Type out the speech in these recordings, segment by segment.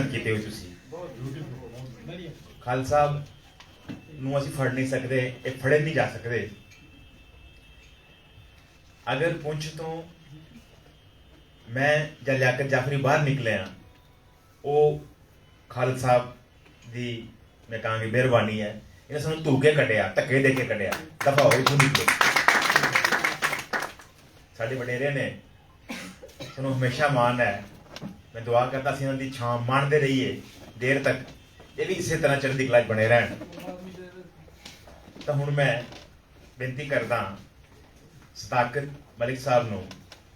ਕੀਤੇ ਹੋ ਤੁਸੀਂ। ਖਾਲਸਾ ਨੂੰ ਅਸੀਂ ਫੜ ਨਹੀਂ ਸਕਦੇ, ਇਹ ਫੜੇ ਨਹੀਂ ਜਾ ਸਕਦੇ। ਅਗਰ ਪੁੰਛ ਤੋਂ ਮੈਂ ਜਾਂ ਲਿਆਕਤ ਜਾਫਰੀ ਬਾਹਰ ਨਿਕਲਿਆ, ਉਹ ਖਾਲਸਾ ਦੀ ਮੈਂ ਕਹਾਂਗੀ ਮਿਹਰਬਾਨੀ ਹੈ। ਇਹਨੇ ਸਾਨੂੰ ਧੂਕੇ ਕੱਢਿਆ, ਧੱਕੇ ਦੇ ਕੇ ਕੱਢਿਆ, ਦਫਾ ਹੋਏ ਤੂੰ ਨਿਕਲੇ। ਸਾਡੇ ਵਡੇਰੇ ਨੇ ਸਾਨੂੰ ਹਮੇਸ਼ਾ ਮਾਣ ਹੈ। ਮੈਂ ਦੁਆ ਕਰਦਾ ਸੀ ਇਹਨਾਂ ਦੀ ਛਾਂ ਮਾਣਦੇ ਰਹੀਏ ਦੇਰ ਤੱਕ, ਇਹ ਵੀ ਇਸੇ ਤਰ੍ਹਾਂ ਚੜ੍ਹਦੀ ਕਲਾ 'ਚ ਬਣੇ ਰਹਿਣ। ਤਾਂ ਹੁਣ ਮੈਂ ਬੇਨਤੀ ਕਰਦਾ ਸਦਾਕਤ ਮਲਿਕ ਸਾਹਿਬ ਨੂੰ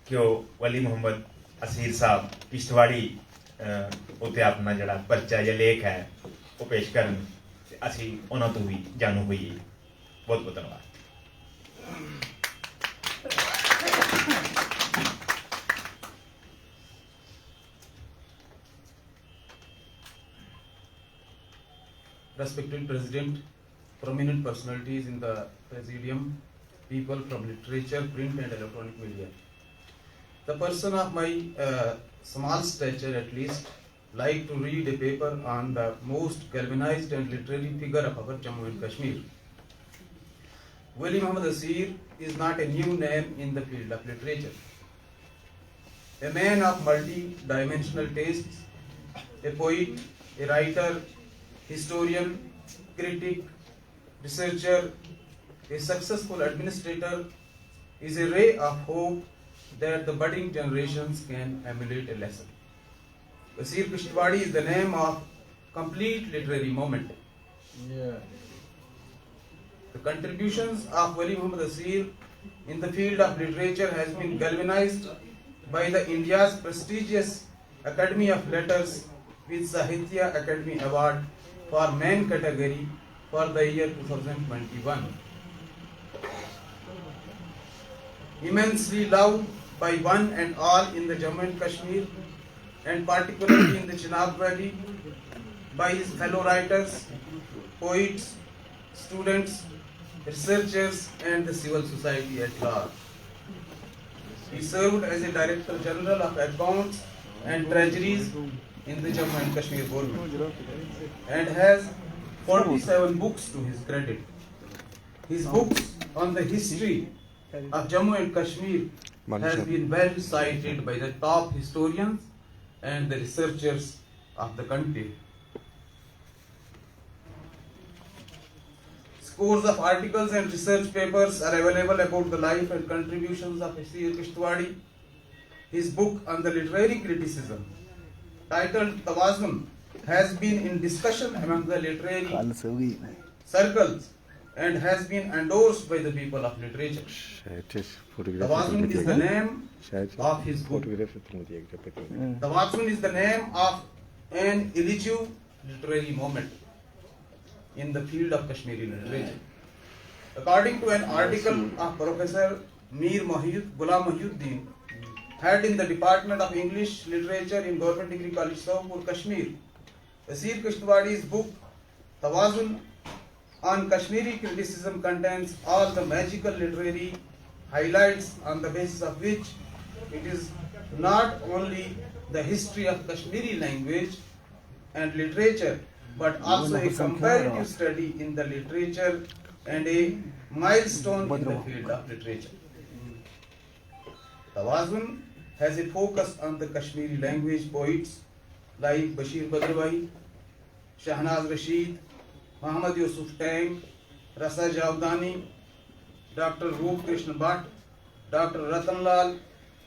ਕਿ ਉਹ ਵਲੀ ਮੁਹੰਮਦ ਅਸੀਰ ਸਾਹਿਬ ਕਿਸ਼ਤਵਾੜੀ ਉੱਤੇ ਆਪਣਾ ਜਿਹੜਾ ਪਰਚਾ ਜਾਂ ਲੇਖ ਹੈ ਉਹ ਪੇਸ਼ ਕਰਨ, ਤੇ ਅਸੀਂ ਉਹਨਾਂ ਤੋਂ ਵੀ ਜਾਣੂ ਹੋਈਏ। ਬਹੁਤ ਬਹੁਤ ਧੰਨਵਾਦ। Respected President, prominent personalities in the Presidium, people from literature, print and electronic media. The person of my small stature at least like to read a paper on the most galvanized and literary figure of our Jammu and Kashmir. Wali Muhammad Aseer is not a new name in the field of literature. A man of multi-dimensional tastes, a poet, a writer, historian, critic, researcher, a successful administrator, is a ray of hope that the budding generations can emulate a lesson. Aseer Kishtwari is the name of complete literary movement. The contributions of Wali Muhammad Aseer in the field of literature has been galvanized by the India's prestigious Academy of Letters with Sahitya Academy Award for Men category for the year 2021. Immensely loved by one and all in the Jammu and Kashmir, and particularly in the Chenab Valley, by his fellow writers, poets, students, researchers, and the civil society at large. He served as a Director General of Accounts and Treasuries in the Jammu and Kashmir government, and has 47 books to his credit. His books on the history of Jammu and Kashmir has been well cited by the top historians and the researchers of the country. Scores of articles and research papers are available about the life and contributions of Aseer Kishtwari. His book on the literary criticism, titled Tawazun, has been in discussion among the literary circles and has been endorsed by the people of literature. Tawazun is the name of his book. Tawazun is the name of an elusive literary moment in the field of Kashmiri literature. According to an article of Professor Mir Ghulam Mohyuddin, head in the Department of English Literature in Government Degree College, Sohpur, Kashmir, Aseer Kishtwari's book Tawazun on Kashmiri criticism contains all the magical literary highlights on the basis of which it is not only the history of Kashmiri language and literature, but also a comparative study in the literature and a milestone in the field of literature. Tawazun has a focus on the Kashmiri language poets like Bashir Badrwai, Shahnaz Rashid, Muhammad Yusuf Tang, Rasa Javdani, Dr. Roop Krishna Bhatt, Dr. Ratan Lal,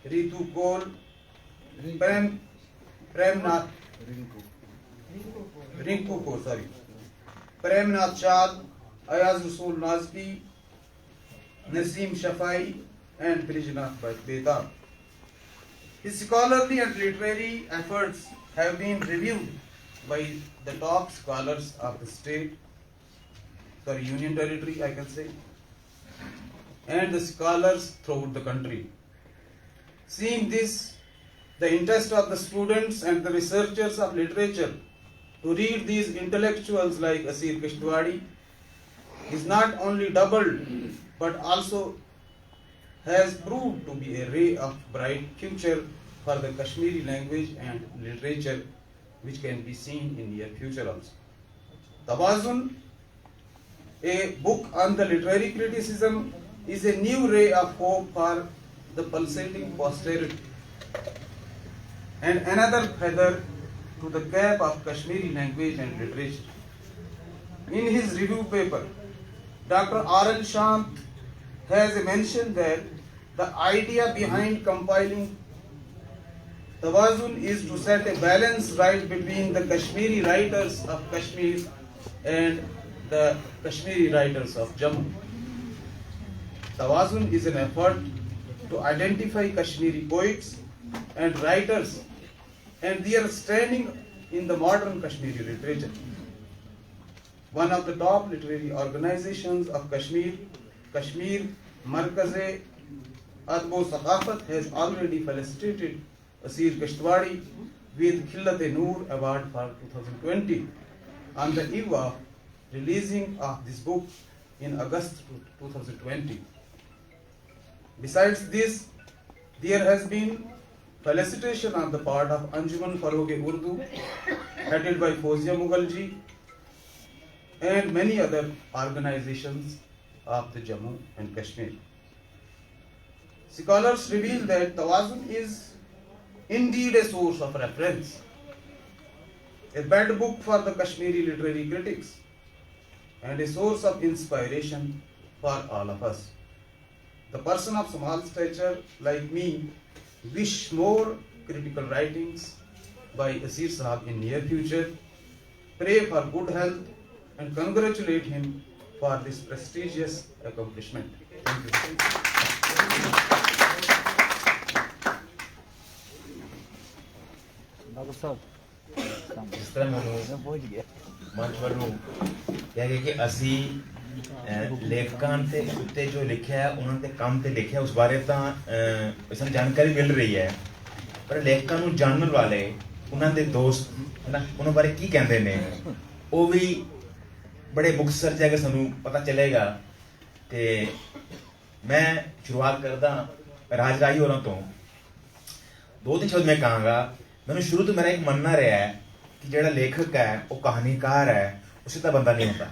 Ritu Kaul, Premnath Premnath Chad, Ayaz Rasool Nazmi, Naseem Shafai, and Brijnath Beta. His scholarly and literary efforts have been reviewed by the top scholars of the Union Territory, I can say, and the scholars throughout the country. Seeing this, the interest of the students and the researchers of literature to read these intellectuals like Aseer Kishtwari is not only doubled but also has proved to be a ray of bright future for the Kashmiri language and literature, which can be seen in near future also. Tawazun, a book on the literary criticism, is a new ray of hope for the pulsating posterity and another feather to the cap of Kashmiri language and literature. In his review paper, Dr. R.L. Shant has mentioned that the idea behind compiling Tawazun is to set a balance right between the Kashmiri writers of Kashmir and the Kashmiri writers of Jammu. Tawazun is an effort to identify Kashmiri poets and writers and their standing in the modern Kashmiri literature. One of the top literary organizations of Kashmir, Kashmir Markaz-e Adab-o Saqafat, has already felicitated Aseer Kishtwari with Khillat-e-Noor Award for 2020 on the eve of releasing of this book in August 2020. Besides this, there has been felicitation on the part of Anjuman Farokh-e-Urdu, headed by Fozia Mughalji, and many other organizations of the Jammu and Kashmir. Scholars reveal that Tawazun is indeed a source of reference, a bad book for the Kashmiri literary critics, and a source of inspiration for all of us. The person of small stature like me wish more critical writings by Aseer Sahab in near future, pray for good health, and congratulate him for this prestigious accomplishment. Thank you. ਜਿਸ ਤਰ੍ਹਾਂ ਮੈਨੂੰ ਮੰਚ ਵੱਲੋਂ ਕਿਹਾ ਗਿਆ ਕਿ ਅਸੀਂ ਲੇਖਕਾਂ ਤੇ ਉੱਤੇ ਜੋ ਲਿਖਿਆ ਹੈ ਉਹਨਾਂ ਦੇ ਕੰਮ ਤੇ ਲਿਖਿਆ ਉਸ ਬਾਰੇ ਤਾਂ ਸਾਨੂੰ ਜਾਣਕਾਰੀ ਮਿਲ ਰਹੀ ਹੈ, ਪਰ ਲੇਖਕਾਂ ਨੂੰ ਜਾਣਨ ਵਾਲੇ ਉਹਨਾਂ ਦੇ ਦੋਸਤ ਹਨਾ ਉਹਨਾਂ ਬਾਰੇ ਕੀ ਕਹਿੰਦੇ ਨੇ ਉਹ ਵੀ ਬੜੇ ਮੁਖਤਸਰ ਜਾ ਕੇ ਸਾਨੂੰ ਪਤਾ ਚੱਲੇਗਾ। ਤੇ ਮੈਂ ਸ਼ੁਰੂਆਤ ਕਰਦਾ ਰਾਜ ਹੋਰਾਂ ਤੋਂ। ਦੋ ਤਿੰਨ ਸ਼ਬਦ ਮੈਂ ਕਹਾਂਗਾ। ਮੈਨੂੰ ਸ਼ੁਰੂ ਤੋਂ ਮੇਰਾ ਇੱਕ ਮੰਨਣਾ ਰਿਹਾ ਹੈ ਕਿ ਜਿਹੜਾ ਲੇਖਕ ਹੈ ਉਹ ਕਹਾਣੀਕਾਰ ਹੈ, ਉਸੇ ਤਾਂ ਬੰਦਾ ਨਹੀਂ ਹੁੰਦਾ।